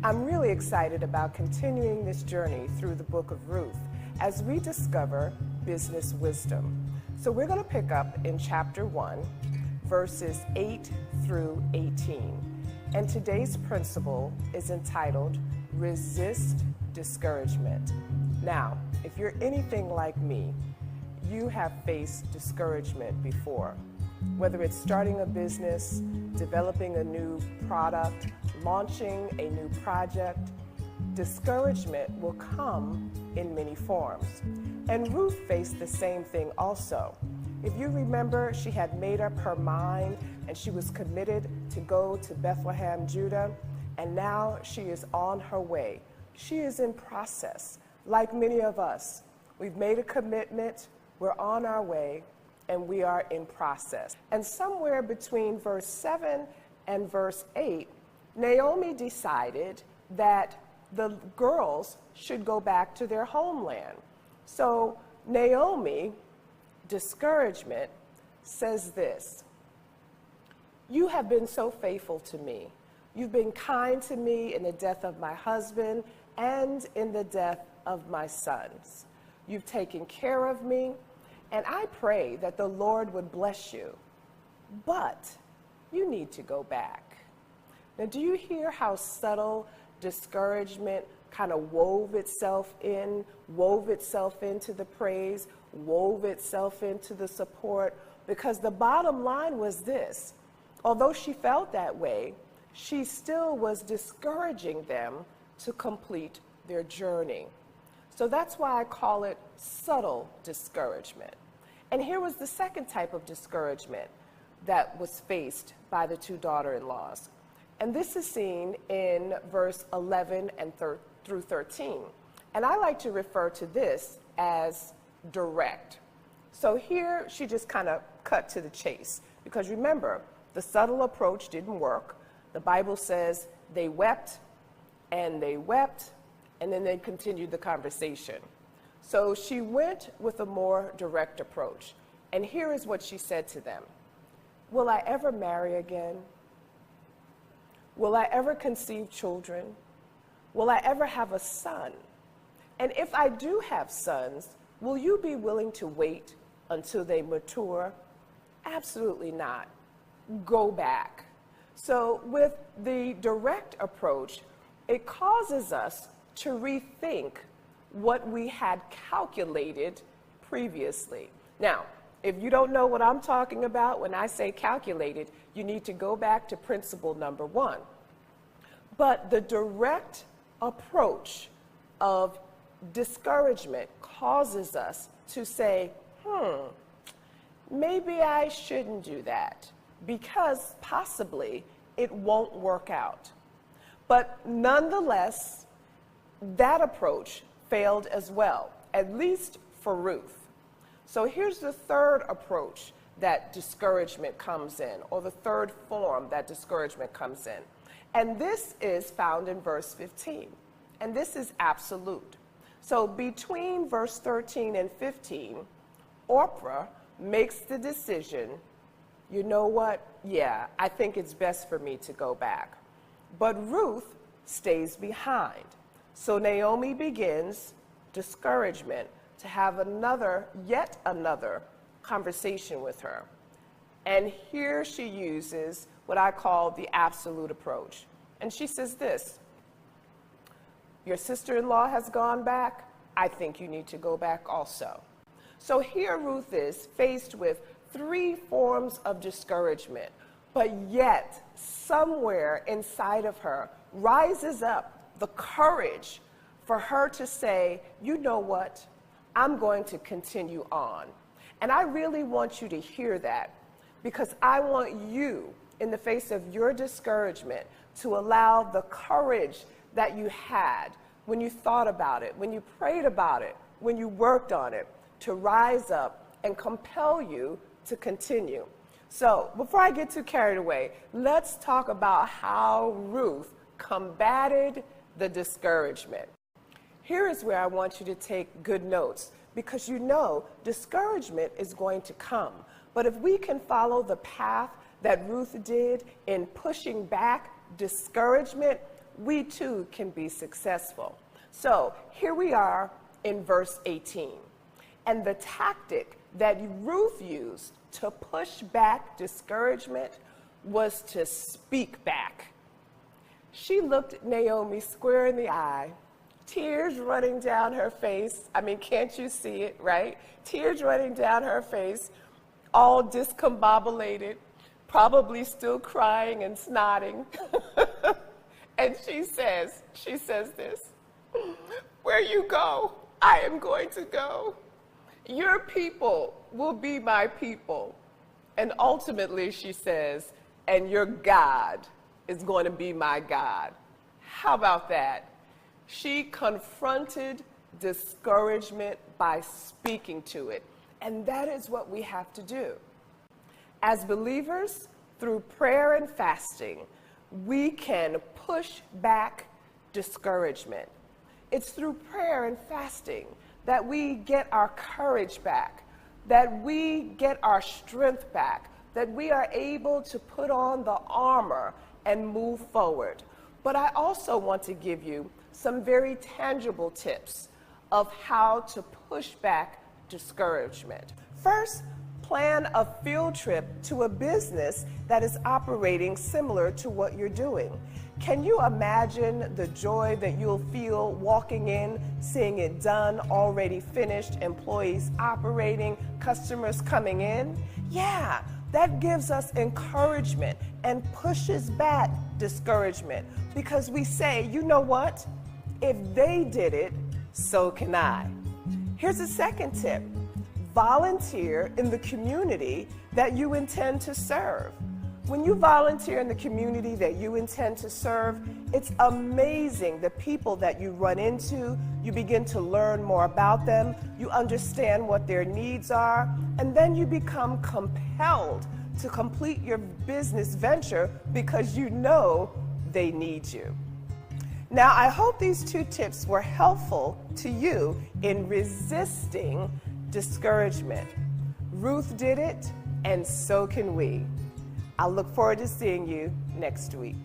I'm really excited about continuing this journey through the book of Ruth as we discover business wisdom. So we're going to pick up in chapter 1, verses 8 through 18. And today's principle is entitled, Resist Discouragement. Now, if you're anything like me, you have faced discouragement before. Whether it's starting a business, developing a new product, launching a new project, discouragement will come in many forms. And Ruth faced the same thing also. If you remember, she had made up her mind and she was committed to go to Bethlehem, Judah, and now she is on her way. She is in process. Like many of us, we've made a commitment, we're on our way, and we are in process. And somewhere between verse 7 and verse 8, Naomi decided that the girls should go back to their homeland. So Naomi, discouragement, says this: "You have been so faithful to me. You've been kind to me in the death of my husband and in the death of my sons. You've taken care of me, and I pray that the Lord would bless you. But you need to go back." Now, do you hear how subtle discouragement kind of wove itself into the praise, wove itself into the support? Because the bottom line was this: although she felt that way, she still was discouraging them to complete their journey. So that's why I call it subtle discouragement. And here was the second type of discouragement that was faced by the two daughter-in-laws. And this is seen in verse 11 and through 13. And I like to refer to this as direct. So here she just kind of cut to the chase. Because remember, the subtle approach didn't work. The Bible says they wept, and then they continued the conversation. So she went with a more direct approach. And here is what she said to them: "Will I ever marry again? Will I ever conceive children? Will I ever have a son? And if I do have sons, will you be willing to wait until they mature? Absolutely not. Go back." So with the direct approach, it causes us to rethink what we had calculated previously. Now, if you don't know what I'm talking about when I say calculated, you need to go back to principle number 1. But the direct approach of discouragement causes us to say, maybe I shouldn't do that because possibly it won't work out. But nonetheless, that approach failed as well, at least for Ruth. So here's the third approach that discouragement comes in, or the third form that discouragement comes in. And this is found in verse 15. And this is absolute. So between verse 13 and 15, Orpah makes the decision, you know what? Yeah, I think it's best for me to go back. But Ruth stays behind. So Naomi begins discouragement to have yet another conversation with her. And here she uses what I call the absolute approach. And she says this: "Your sister-in-law has gone back. I think you need to go back also." So here Ruth is faced with 3 forms of discouragement, but yet somewhere inside of her rises up the courage for her to say, you know what? I'm going to continue on. And I really want you to hear that, because I want you, in the face of your discouragement, to allow the courage that you had when you thought about it, when you prayed about it, when you worked on it, to rise up and compel you to continue. So before I get too carried away, let's talk about how Ruth combated the discouragement. Here is where I want you to take good notes, because you know discouragement is going to come. But if we can follow the path that Ruth did in pushing back discouragement, we too can be successful. So here we are in verse 18. And the tactic that Ruth used to push back discouragement was to speak back. She looked Naomi square in the eye, tears running down her face. I mean, can't you see it, right? Tears running down her face, all discombobulated, probably still crying and snotting. And she says this, "Where you go, I am going to go. Your people will be my people." And ultimately, she says, "And your God is going to be my God." How about that? She confronted discouragement by speaking to it. And that is what we have to do. As believers, through prayer and fasting, we can push back discouragement. It's through prayer and fasting that we get our courage back, that we get our strength back, that we are able to put on the armor and move forward. But I also want to give you some very tangible tips of how to push back discouragement. First, plan a field trip to a business that is operating similar to what you're doing. Can you imagine the joy that you'll feel walking in, seeing it done, already finished, employees operating, customers coming in? Yeah, that gives us encouragement and pushes back discouragement because we say, you know what? If they did it, so can I. Here's a second tip. Volunteer in the community that you intend to serve. When you volunteer in the community that you intend to serve, it's amazing the people that you run into. You begin to learn more about them. You understand what their needs are, and then you become compelled to complete your business venture because you know they need you. Now, I hope these 2 tips were helpful to you in resisting discouragement. Ruth did it, and so can we. I'll look forward to seeing you next week.